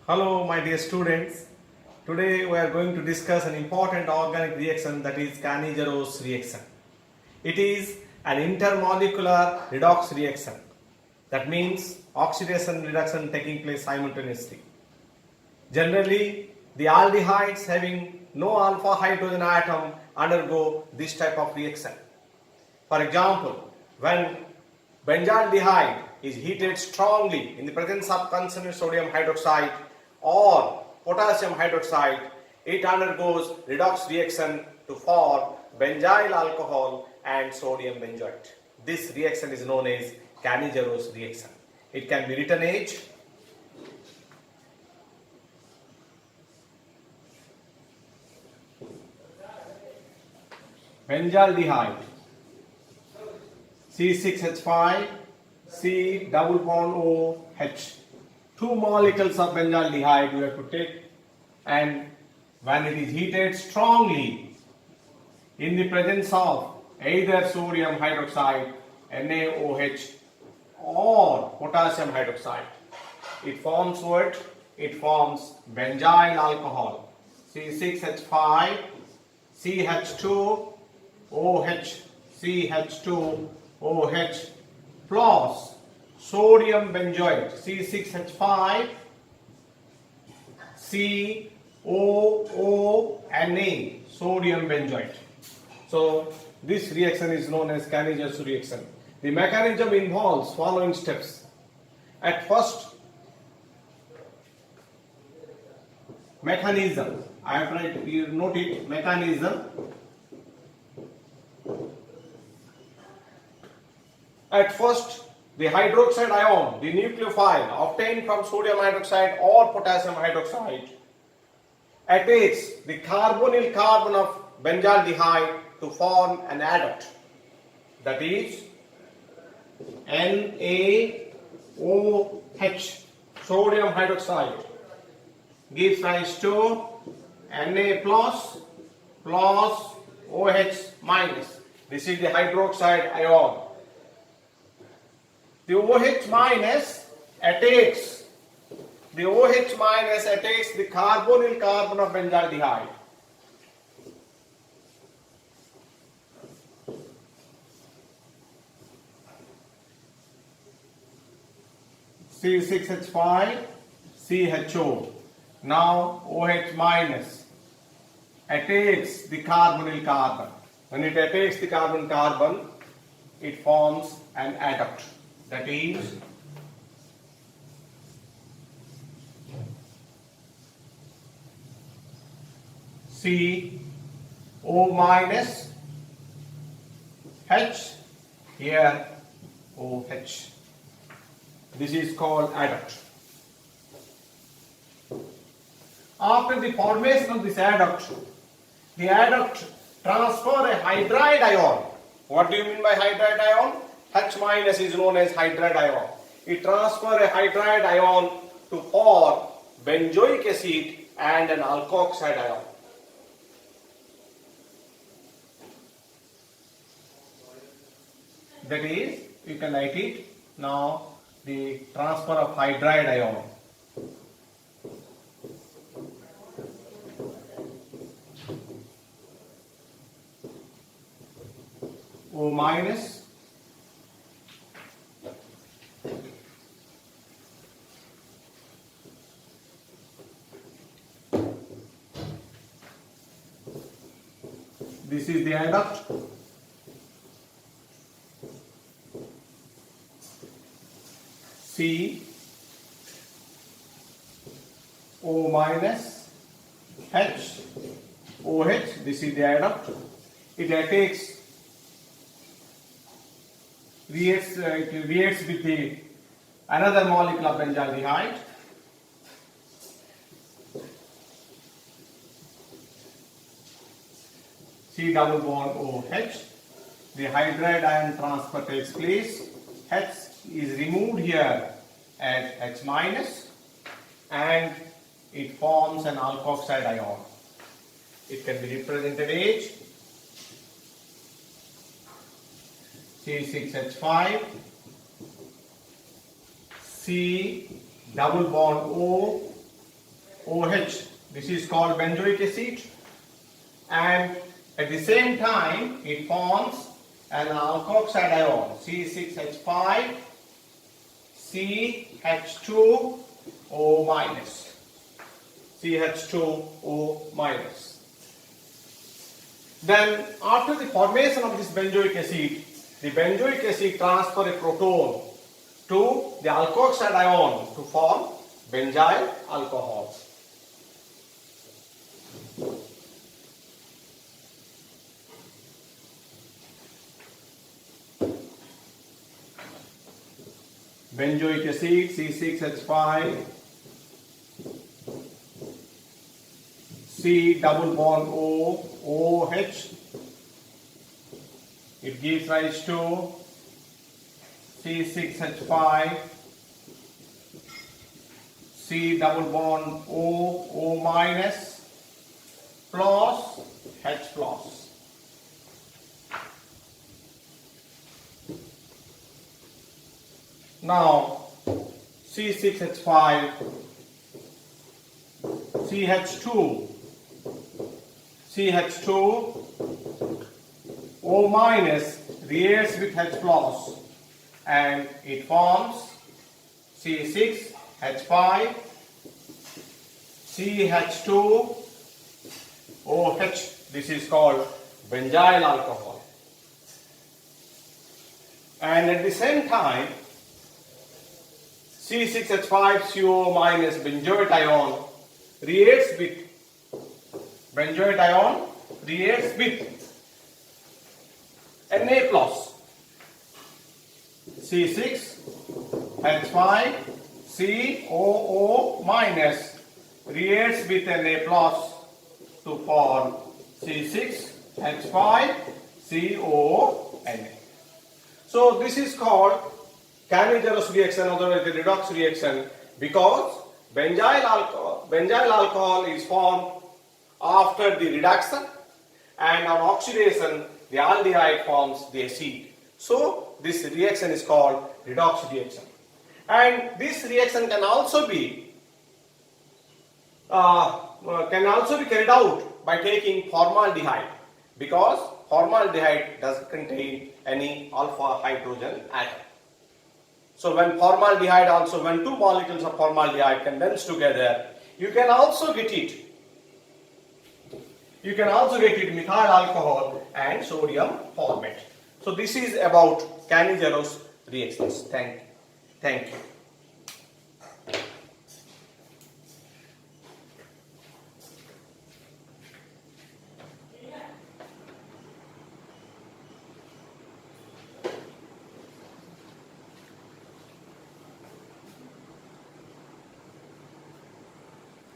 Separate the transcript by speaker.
Speaker 1: Hello, my dear students. Today we are going to discuss an important organic reaction, that is Cannizzaro's reaction. It is an intermolecular redox reaction. That means oxidation and reduction taking place simultaneously. Generally, the aldehydes having no alpha hydrogen atom undergo this type of reaction. For example, when benzaldehyde is heated strongly in the presence of concentrated sodium hydroxide or potassium hydroxide, it undergoes redox reaction to form benzyl alcohol and sodium benzoate. This reaction is known as Cannizzaro's reaction. It can be written as benzaldehyde C6H5 C double bond OH. Two molecules of benzaldehyde we have to take, and when it is heated strongly in the presence of either sodium hydroxide NaOH or potassium hydroxide, it forms what? It forms benzyl alcohol C6H5 CH2 OH CH2 OH plus sodium benzoate C6H5 COONA sodium benzoate. So this reaction is known as Cannizzaro reaction. The mechanism involves following steps. At first, mechanism. I have tried to note it. Mechanism. At first, the hydroxide ion, the nucleophile obtained from sodium hydroxide or potassium hydroxide, attacks the carbonyl carbon of benzaldehyde to form an adduct, that is NaOH, sodium hydroxide, gives rise to Na plus OH minus. This is the hydroxide ion. The OH minus attacks the carbonyl carbon of benzaldehyde. C6H5 CHO. Now OH minus attacks the carbonyl carbon. When it attacks the carbon carbon, it forms an adduct. That is CO minus H, here OH. This is called adduct. After the formation of this adduct, the adduct transfer a hydride ion. What do you mean by hydride ion? H minus is known as hydride ion. It transfers a hydride ion to form benzoic acid and an alkoxide ion. That is, you can write it now, the transfer of hydride ion. O minus this is the adduct. CO minus H OH. This is the adduct. It attacks, it reacts with the another molecule of benzaldehyde. C double bond OH. The hydride ion transfer takes place. H is removed here as H minus, and it forms an alkoxide ion. It can be represented as C6H5 C double bond O OH. This is called benzoic acid, and at the same time it forms an alkoxide ion C6H5 CH2O minus. CH2O minus. Then after the formation of this benzoic acid, the benzoic acid transfer a proton to the alkoxide ion to form benzyl alcohols. Benzoic acid C6H5 C double bond O OH, it gives rise to C6H5 C double bond O minus plus H plus. Now C6H5 CH2 O minus reacts with H plus and it forms C6H5 CH2 OH. This is called benzyl alcohol. And at the same time, C6H5CO minus benzoate ion reacts with Na plus. C6H5COO minus reacts with Na plus to form C6H5CONA. So this is called Cannizzaro reaction, otherwise the redox reaction, because benzyl alcohol is formed after the reduction, and on oxidation the aldehyde forms the acid. So this reaction is called redox reaction, and this reaction can also be carried out by taking formaldehyde, because formaldehyde doesn't contain any alpha hydrogen atom. So when two molecules of formaldehyde condense together, you can also get it methyl alcohol and sodium formate. So this is about Cannizzaro's reactions. Thank you.